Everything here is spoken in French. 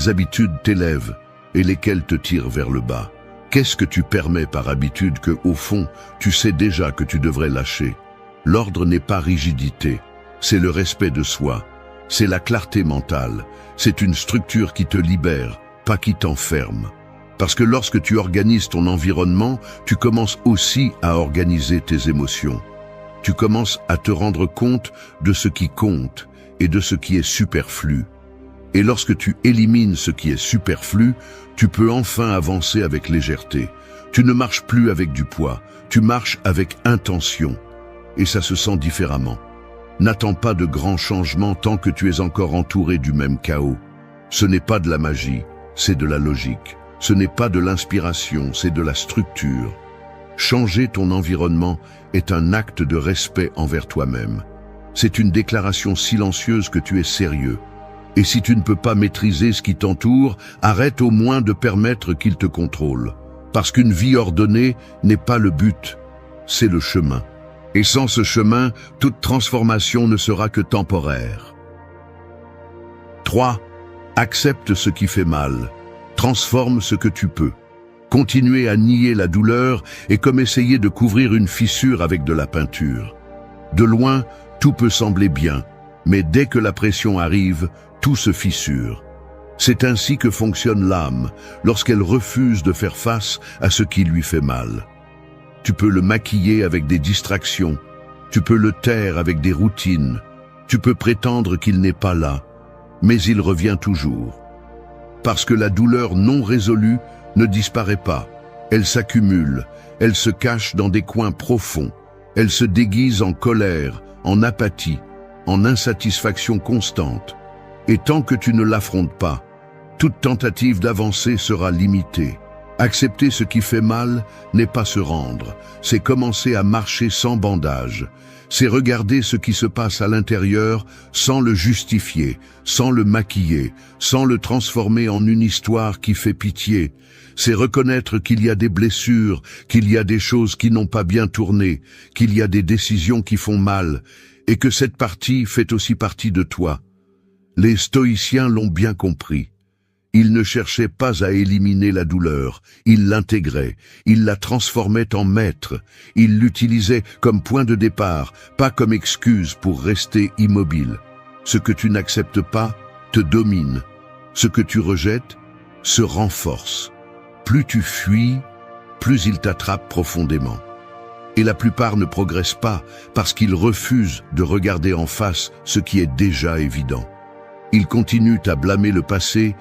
habitudes t'élèvent et lesquelles te tirent vers le bas? Qu'est-ce que tu permets par habitude que, au fond, tu sais déjà que tu devrais lâcher? L'ordre n'est pas rigidité, c'est le respect de soi, c'est la clarté mentale, c'est une structure qui te libère, pas qui t'enferme. Parce que lorsque tu organises ton environnement, tu commences aussi à organiser tes émotions. Tu commences à te rendre compte de ce qui compte et de ce qui est superflu. Et lorsque tu élimines ce qui est superflu, tu peux enfin avancer avec légèreté. Tu ne marches plus avec du poids, tu marches avec intention. Et ça se sent différemment. N'attends pas de grands changements tant que tu es encore entouré du même chaos. Ce n'est pas de la magie, c'est de la logique. Ce n'est pas de l'inspiration, c'est de la structure. Changer ton environnement est un acte de respect envers toi-même. C'est une déclaration silencieuse que tu es sérieux. Et si tu ne peux pas maîtriser ce qui t'entoure, arrête au moins de permettre qu'il te contrôle. Parce qu'une vie ordonnée n'est pas le but, c'est le chemin. Et sans ce chemin, toute transformation ne sera que temporaire. 3. Accepte ce qui fait mal. Transforme ce que tu peux. Continuer à nier la douleur est comme essayer de couvrir une fissure avec de la peinture. De loin, tout peut sembler bien, mais dès que la pression arrive, tout se fissure. C'est ainsi que fonctionne l'âme, lorsqu'elle refuse de faire face à ce qui lui fait mal. Tu peux le maquiller avec des distractions, tu peux le taire avec des routines, tu peux prétendre qu'il n'est pas là, mais il revient toujours. Parce que la douleur non résolue ne disparaît pas, elle s'accumule, elle se cache dans des coins profonds, elle se déguise en colère, en apathie, en insatisfaction constante. Et tant que tu ne l'affrontes pas, toute tentative d'avancer sera limitée. Accepter ce qui fait mal n'est pas se rendre, c'est commencer à marcher sans bandage. C'est regarder ce qui se passe à l'intérieur sans le justifier, sans le maquiller, sans le transformer en une histoire qui fait pitié. C'est reconnaître qu'il y a des blessures, qu'il y a des choses qui n'ont pas bien tourné, qu'il y a des décisions qui font mal, et que cette partie fait aussi partie de toi. Les stoïciens l'ont bien compris. Ils ne cherchaient pas à éliminer la douleur, ils l'intégraient, ils la transformaient en maître, ils l'utilisaient comme point de départ, pas comme excuse pour rester immobile. Ce que tu n'acceptes pas te domine, ce que tu rejettes se renforce. Plus tu fuis, plus il t'attrape profondément. Et la plupart ne progressent pas parce qu'ils refusent de regarder en face ce qui est déjà évident. Ils continuent à blâmer le passé,